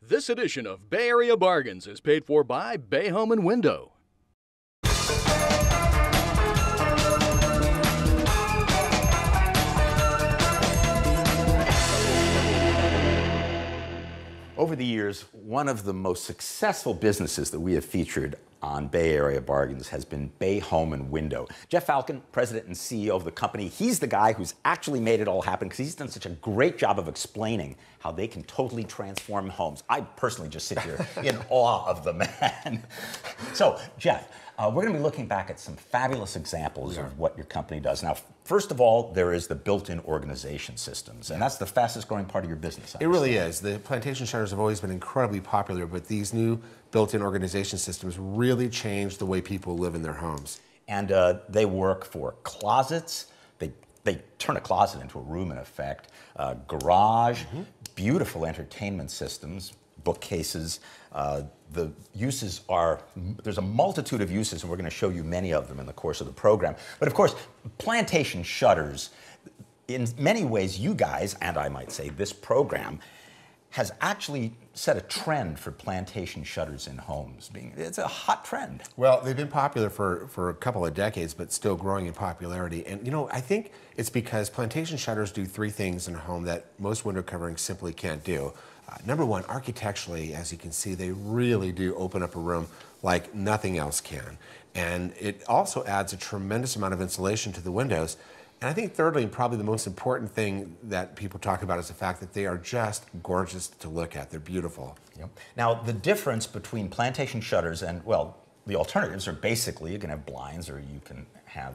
This edition of Bay Area Bargains is paid for by Bay Home and Window. Over the years, one of the most successful businesses that we have featured on Bay Area Bargains has been Bay Home and Window. Jeff Falcon, president and CEO of the company, he's the guy who's actually made it all happen because he's done such a great job of explaining how they can totally transform homes. I personally just sit here in awe of the man. So, Jeff, we're going to be looking back at some fabulous examples of what your company does. Now, first of all, there is the built-in organization systems, and that's the fastest growing part of your business. It really is. The plantation shutters have always been incredibly popular, but these new built-in organization systems really change the way people live in their homes. And they work for closets. They turn a closet into a room, in effect. Garage, beautiful entertainment systems, bookcases. The uses are, there's a multitude of uses, and we're going to show you many of them in the course of the program. But of course, plantation shutters, in many ways, you guys, and I might say this program, has actually set a trend for plantation shutters in homes. It's a hot trend. Well, they've been popular for a couple of decades, but still growing in popularity. And you know, I think it's because plantation shutters do three things in a home that most window coverings simply can't do. Number one, architecturally, as you can see, they really do open up a room like nothing else can. And it also adds a tremendous amount of insulation to the windows. And I think thirdly, and probably the most important thing that people talk about is the fact that they are just gorgeous to look at. They're beautiful. Yep. Now, the difference between plantation shutters and, well, the alternatives are basically you can have blinds or you can have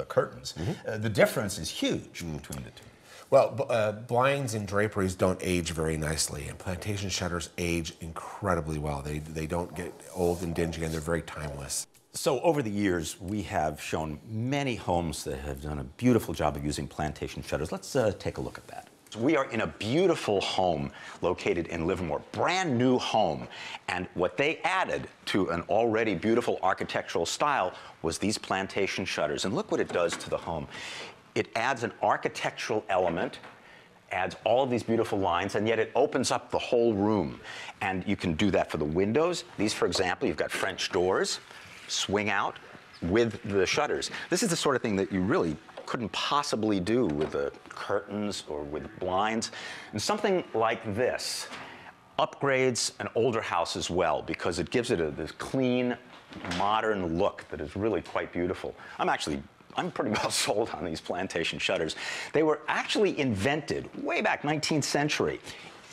curtains. The difference is huge between the two. Well, blinds and draperies don't age very nicely, and plantation shutters age incredibly well. They don't get old and dingy, and they're very timeless. So over the years, we have shown many homes that have done a beautiful job of using plantation shutters. Let's take a look at that. We are in a beautiful home located in Livermore, brand new home. And what they added to an already beautiful architectural style was these plantation shutters. And look what it does to the home. It adds an architectural element, adds all of these beautiful lines, and yet it opens up the whole room. And you can do that for the windows. These, for example, you've got French doors, swing out with the shutters. This is the sort of thing that you really couldn't possibly do with the curtains or with blinds. And something like this upgrades an older house as well because it gives it this clean, modern look that is really quite beautiful. I'm pretty well sold on these plantation shutters. They were actually invented way back 19th century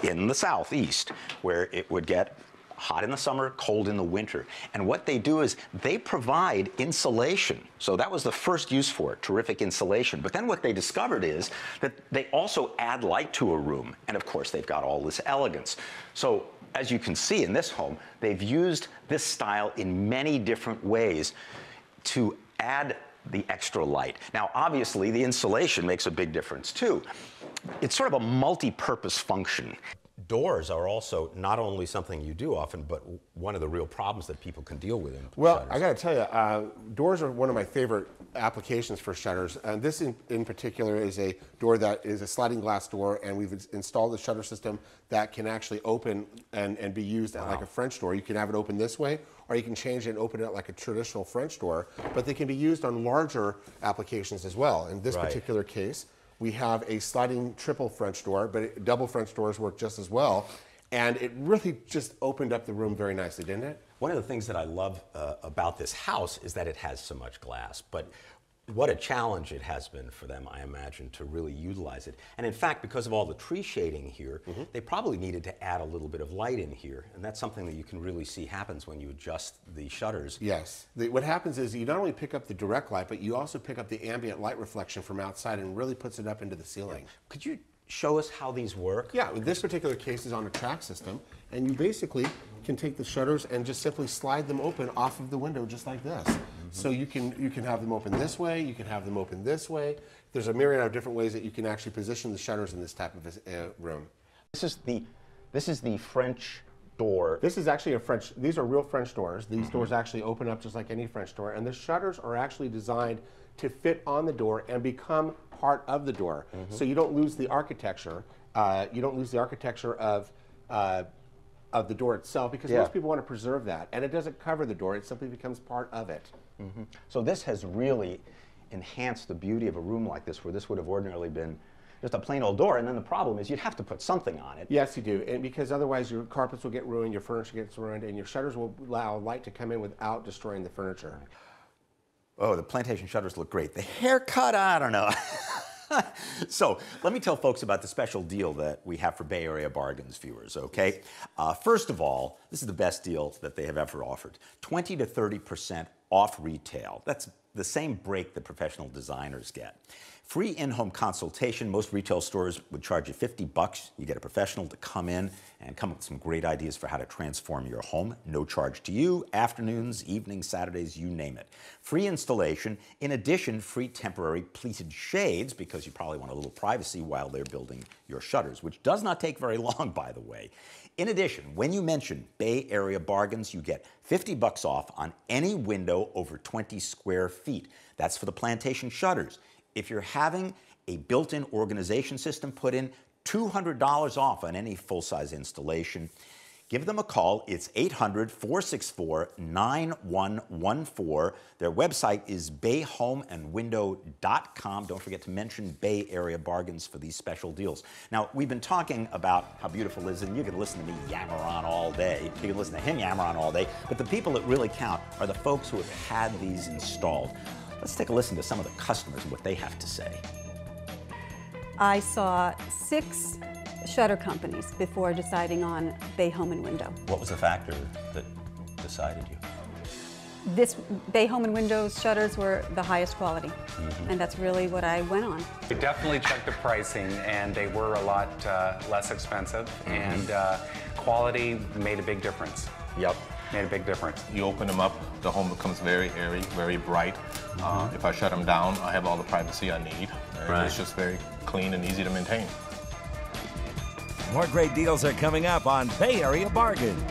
in the Southeast, where it would get hot in the summer, cold in the winter. And what they do is they provide insulation. So that was the first use for it, terrific insulation. But then what they discovered is that they also add light to a room. And of course, they've got all this elegance. So as you can see in this home, they've used this style in many different ways to add the extra light. Now, obviously, the insulation makes a big difference, too. It's sort of a multi-purpose function. Doors are also not only something you do often, but one of the real problems that people can deal with in Well, shutters. I got to tell you, doors are one of my favorite applications for shutters. And this in particular is a door that is a sliding glass door, and we've installed a shutter system that can actually open and be used like a French door. You can have it open this way, or you can change it and open it like a traditional French door, but they can be used on larger applications as well. In this particular case, we have a sliding triple French door, but double French doors work just as well. And it really just opened up the room very nicely, didn't it? One of the things that I love about this house is that it has so much glass, but what a challenge it has been for them, I imagine, to really utilize it. And in fact, because of all the tree shading here, they probably needed to add a little bit of light in here. And that's something that you can really see happens when you adjust the shutters. Yes. What happens is you not only pick up the direct light, but you also pick up the ambient light reflection from outside and really puts it up into the ceiling. Could you show us how these work? Yeah, this particular case is on a track system, and you basically can take the shutters and just simply slide them open off of the window just like this. So you can have them open this way, you can have them open this way. There's a myriad of different ways that you can actually position the shutters in this type of room. This is the French door. This is actually these are real French doors. These doors actually open up just like any French door, and the shutters are actually designed to fit on the door and become part of the door. So you don't lose the architecture. You don't lose the architecture of of the door itself, because most people want to preserve that, and it doesn't cover the door, it simply becomes part of it. So this has really enhanced the beauty of a room like this, where this would have ordinarily been just a plain old door, and then the problem is you'd have to put something on it. Yes, you do, and because otherwise your carpets will get ruined, your furniture gets ruined, and your shutters will allow light to come in without destroying the furniture. Oh, the plantation shutters look great. The haircut, I don't know. So let me tell folks about the special deal that we have for Bay Area Bargains viewers, okay? First of all, this is the best deal that they have ever offered. 20 to 30% off retail. That's the same break that professional designers get. Free in-home consultation. Most retail stores would charge you $50. You get a professional to come in and come up with some great ideas for how to transform your home. No charge to you. Afternoons, evenings, Saturdays, you name it. Free installation. In addition, free temporary pleated shades, because you probably want a little privacy while they're building your shutters, which does not take very long, by the way. In addition, when you mention Bay Area Bargains, you get $50 off on any window over 20 square feet. That's for the plantation shutters. If you're having a built-in organization system put in, $200 off on any full-size installation. Give them a call. It's 800-464-9114. Their website is bayhomeandwindow.com. Don't forget to mention Bay Area Bargains for these special deals. Now, we've been talking about how beautiful it is, and you can listen to me yammer on all day. You can listen to him yammer on all day. But the people that really count are the folks who have had these installed. Let's take a listen to some of the customers and what they have to say. I saw 6 shutter companies before deciding on Bay Home and Window. What was the factor that decided you? This Bay Home and Windows shutters were the highest quality, and that's really what I went on. We definitely checked the pricing, and they were a lot less expensive, and quality made a big difference. Yep. Made a big difference. You open them up, the home becomes very airy, very bright. If I shut them down, I have all the privacy I need. And it's just very clean and easy to maintain. More great deals are coming up on Bay Area Bargains.